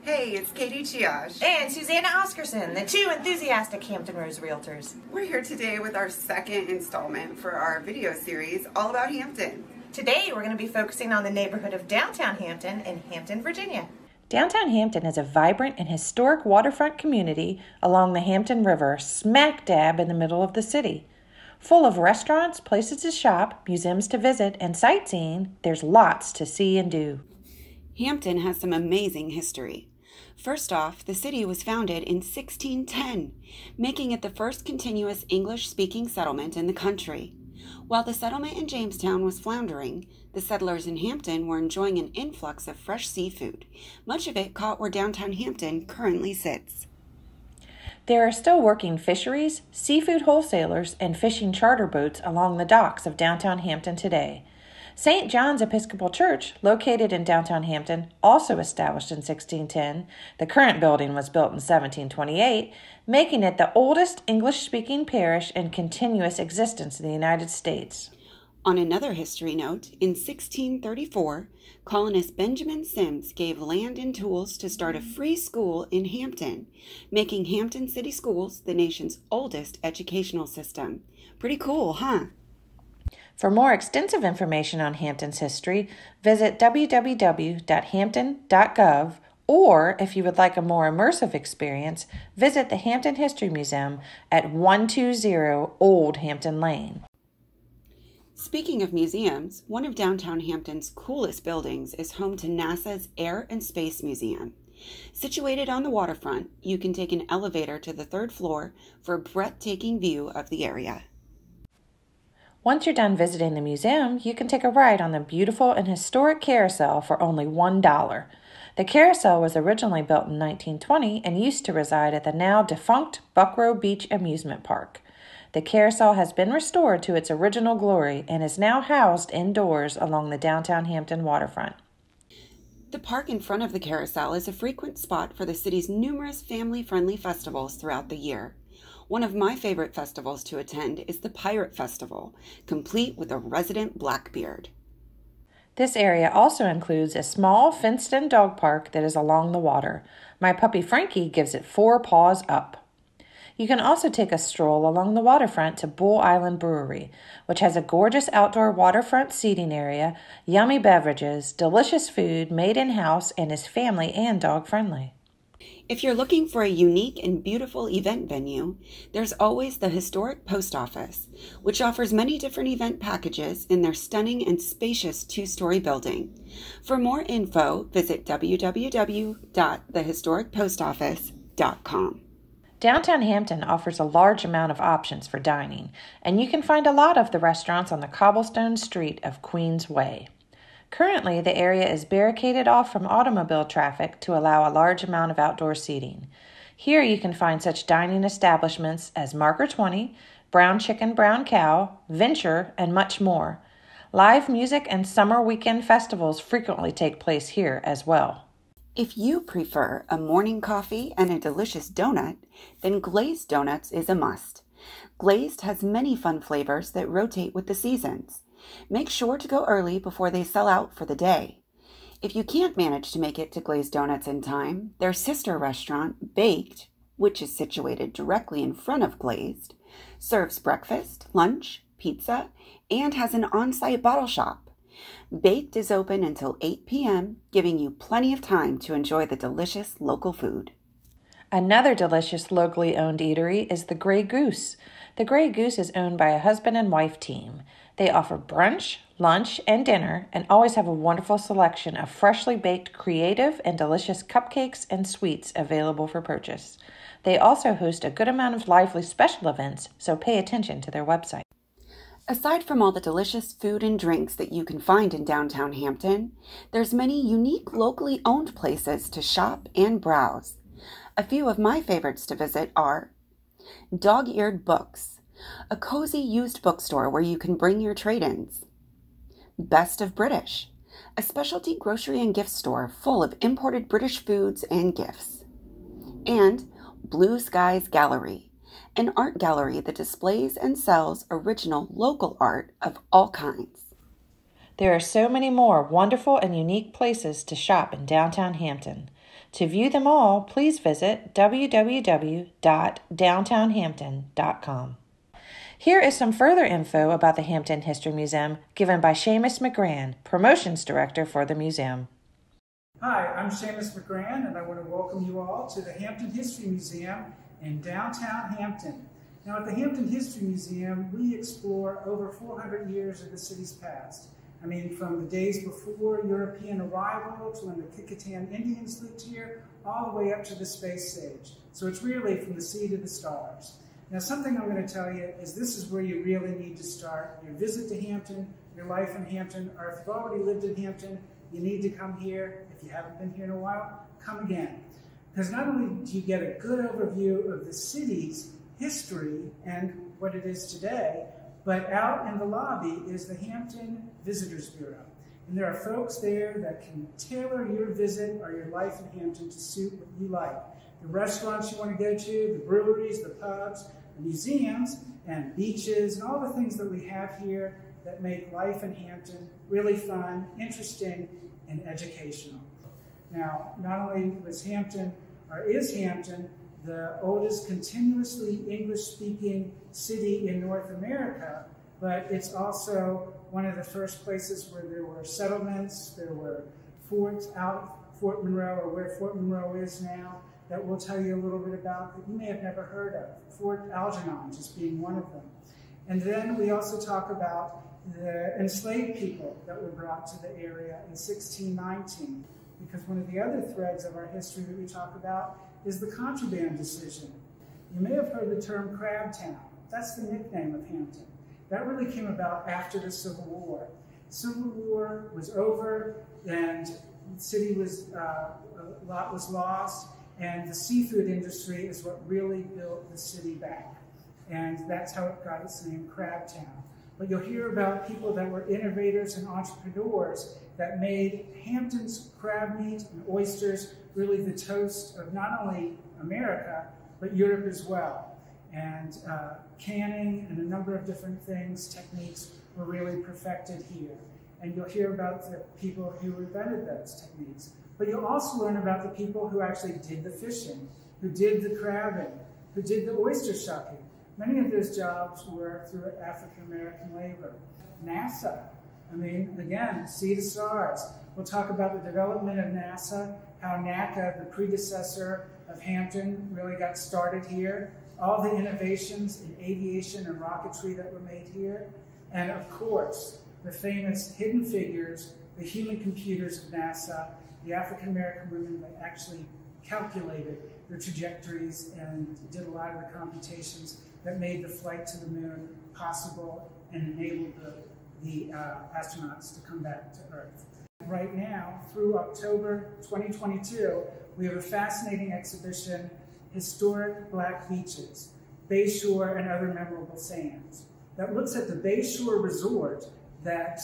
Hey, it's Katie Chiash. And Susanna Oscarson, the two enthusiastic Hampton Roads Realtors. We're here today with our second installment for our video series all about Hampton. Today we're going to be focusing on the neighborhood of downtown Hampton in Hampton, Virginia. Downtown Hampton is a vibrant and historic waterfront community along the Hampton River, smack dab in the middle of the city. Full of restaurants, places to shop, museums to visit, and sightseeing, there's lots to see and do. Hampton has some amazing history. First off, the city was founded in 1610, making it the first continuous English-speaking settlement in the country. While the settlement in Jamestown was floundering, the settlers in Hampton were enjoying an influx of fresh seafood, much of it caught where downtown Hampton currently sits. There are still working fisheries, seafood wholesalers, and fishing charter boats along the docks of downtown Hampton today. St. John's Episcopal Church, located in downtown Hampton, also established in 1610, the current building was built in 1728, making it the oldest English-speaking parish in continuous existence in the United States. On another history note, in 1634, colonist Benjamin Sims gave land and tools to start a free school in Hampton, making Hampton City Schools the nation's oldest educational system. Pretty cool, huh? For more extensive information on Hampton's history, visit www.hampton.gov, or if you would like a more immersive experience, visit the Hampton History Museum at 120 Old Hampton Lane. Speaking of museums, one of downtown Hampton's coolest buildings is home to NASA's Air and Space Museum. Situated on the waterfront, you can take an elevator to the third floor for a breathtaking view of the area. Once you're done visiting the museum, you can take a ride on the beautiful and historic carousel for only $1. The carousel was originally built in 1920 and used to reside at the now defunct Buckrow Beach Amusement Park. The carousel has been restored to its original glory and is now housed indoors along the downtown Hampton waterfront. The park in front of the carousel is a frequent spot for the city's numerous family-friendly festivals throughout the year. One of my favorite festivals to attend is the Pirate Festival, complete with a resident Blackbeard. This area also includes a small fenced-in dog park that is along the water. My puppy Frankie gives it 4 paws up. You can also take a stroll along the waterfront to Bull Island Brewery, which has a gorgeous outdoor waterfront seating area, yummy beverages, delicious food made in-house, and is family and dog-friendly. If you're looking for a unique and beautiful event venue, there's always the historic post office, which offers many different event packages in their stunning and spacious 2-story building. For more info, visit www.thehistoricpostoffice.com. Downtown Hampton offers a large amount of options for dining, and you can find a lot of the restaurants on the cobblestone street of Queens Way. Currently, the area is barricaded off from automobile traffic to allow a large amount of outdoor seating. Here you can find such dining establishments as Marker 20, Brown Chicken Brown Cow, Venture, and much more. Live music and summer weekend festivals frequently take place here as well. If you prefer a morning coffee and a delicious donut, then Glazed Donuts is a must. Glazed has many fun flavors that rotate with the seasons. Make sure to go early before they sell out for the day. If you can't manage to make it to Glazed Donuts in time, their sister restaurant, Baked, which is situated directly in front of Glazed, serves breakfast, lunch, pizza, and has an on-site bottle shop. Baked is open until 8 p.m., giving you plenty of time to enjoy the delicious local food. Another delicious locally owned eatery is the Grey Goose. The Grey Goose is owned by a husband and wife team. They offer brunch, lunch, and dinner, and always have a wonderful selection of freshly baked, creative, and delicious cupcakes and sweets available for purchase. They also host a good amount of lively special events, so pay attention to their website. Aside from all the delicious food and drinks that you can find in downtown Hampton, there's many unique locally owned places to shop and browse. A few of my favorites to visit are Dog-Eared Books, a cozy used bookstore where you can bring your trade-ins. Best of British, a specialty grocery and gift store full of imported British foods and gifts. And Blue Skies Gallery, an art gallery that displays and sells original local art of all kinds. There are so many more wonderful and unique places to shop in downtown Hampton. To view them all, please visit www.downtownhampton.com. Here is some further info about the Hampton History Museum given by Seamus McGran, Promotions Director for the museum. Hi, I'm Seamus McGran, and I want to welcome you all to the Hampton History Museum in downtown Hampton. Now, at the Hampton History Museum, we explore over 400 years of the city's past. I mean, from the days before European arrival to when the Kicquetan Indians lived here, all the way up to the space age. So it's really from the sea to the stars. Now, something I'm going to tell you is this is where you really need to start your visit to Hampton, your life in Hampton, or if you've already lived in Hampton, you need to come here. If you haven't been here in a while, come again. Because not only do you get a good overview of the city's history and what it is today, but out in the lobby is the Hampton Visitors Bureau. And there are folks there that can tailor your visit or your life in Hampton to suit what you like. The restaurants you want to go to, the breweries, the pubs, the museums, and beaches, and all the things that we have here that make life in Hampton really fun, interesting, and educational. Now, not only is Hampton the oldest continuously English-speaking city in North America, but it's also one of the first places where there were settlements, there were forts out Fort Monroe, or where Fort Monroe is now, that we'll tell you a little bit about that you may have never heard of. Fort Algernon just being one of them. And then we also talk about the enslaved people that were brought to the area in 1619, because one of the other threads of our history that we talk about is the contraband decision. You may have heard the term Crabtown. That's the nickname of Hampton. That really came about after the Civil War. The Civil War was over, and the city was, a lot was lost, and the seafood industry is what really built the city back. And that's how it got its name, Crabtown. But you'll hear about people that were innovators and entrepreneurs that made Hampton's crab meat and oysters really the toast of not only America, but Europe as well. And canning and a number of different things, techniques, were really perfected here. And you'll hear about the people who invented those techniques. But you'll also learn about the people who actually did the fishing, who did the crabbing, who did the oyster shucking. Many of those jobs were through African-American labor. NASA, I mean, again, see the stars. We'll talk about the development of NASA, how NACA, the predecessor of Hampton, really got started here, all the innovations in aviation and rocketry that were made here, and of course, the famous hidden figures, the human computers of NASA, the African-American women that actually calculated their trajectories and did a lot of the computations that made the flight to the moon possible and enabled the astronauts to come back to Earth. Right now, through October 2022, we have a fascinating exhibition, Historic Black Beaches, Bayshore and Other Memorable Sands, that looks at the Bayshore Resort that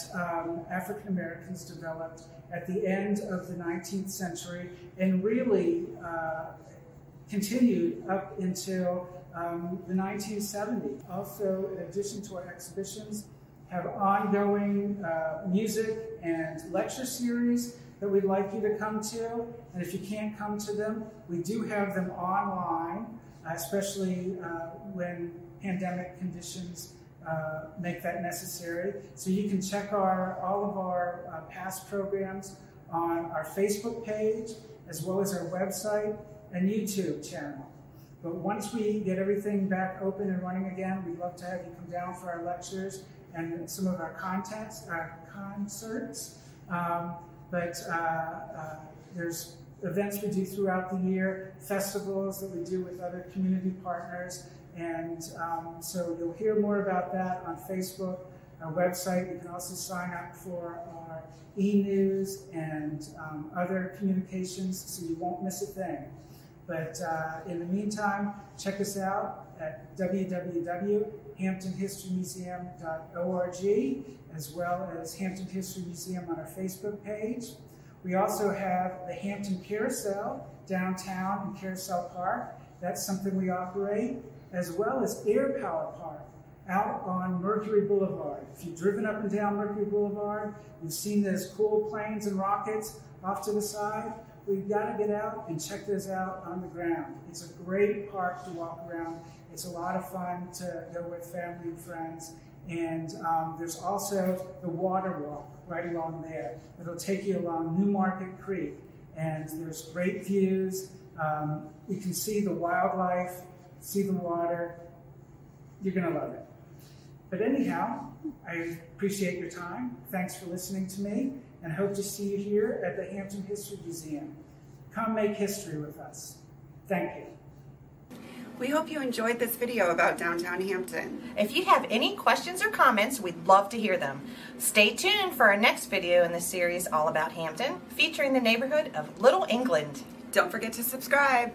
African Americans developed at the end of the 19th century and really continued up until the 1970s. Also, in addition to our exhibitions, have ongoing music and lecture series that we'd like you to come to. And if you can't come to them, we do have them online, especially when pandemic conditions make that necessary. So you can check all of our past programs on our Facebook page, as well as our website and YouTube channel. But once we get everything back open and running again, we'd love to have you come down for our lectures and some of our concerts. There's events we do throughout the year, festivals that we do with other community partners, and so you'll hear more about that on Facebook, our website. You can also sign up for our e-news and other communications so you won't miss a thing. But in the meantime, check us out at www.hamptonhistorymuseum.org, as well as Hampton History Museum on our Facebook page. We also have the Hampton Carousel downtown in Carousel Park. That's something we operate, as well as Air Power Park out on Mercury Boulevard. If you've driven up and down Mercury Boulevard, you've seen those cool planes and rockets off to the side. we've got to get out and check those out on the ground. It's a great park to walk around. It's a lot of fun to go with family and friends. And there's also the water walk right along there. It'll take you along Newmarket Creek. And there's great views. You can see the wildlife, see the water. You're going to love it. But anyhow, I appreciate your time. Thanks for listening to me, and hope to see you here at the Hampton History Museum. Come make history with us. Thank you. We hope you enjoyed this video about downtown Hampton. If you have any questions or comments, we'd love to hear them. Stay tuned for our next video in the series all about Hampton, featuring the neighborhood of Little England. Don't forget to subscribe.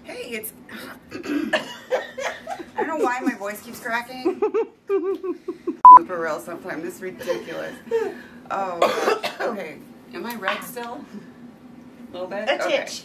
Hey, it's... I don't know why my voice keeps cracking. Blooper reel sometime. This is ridiculous. Oh, gosh. Okay. Am I red still? A little bit? A Okay. titch.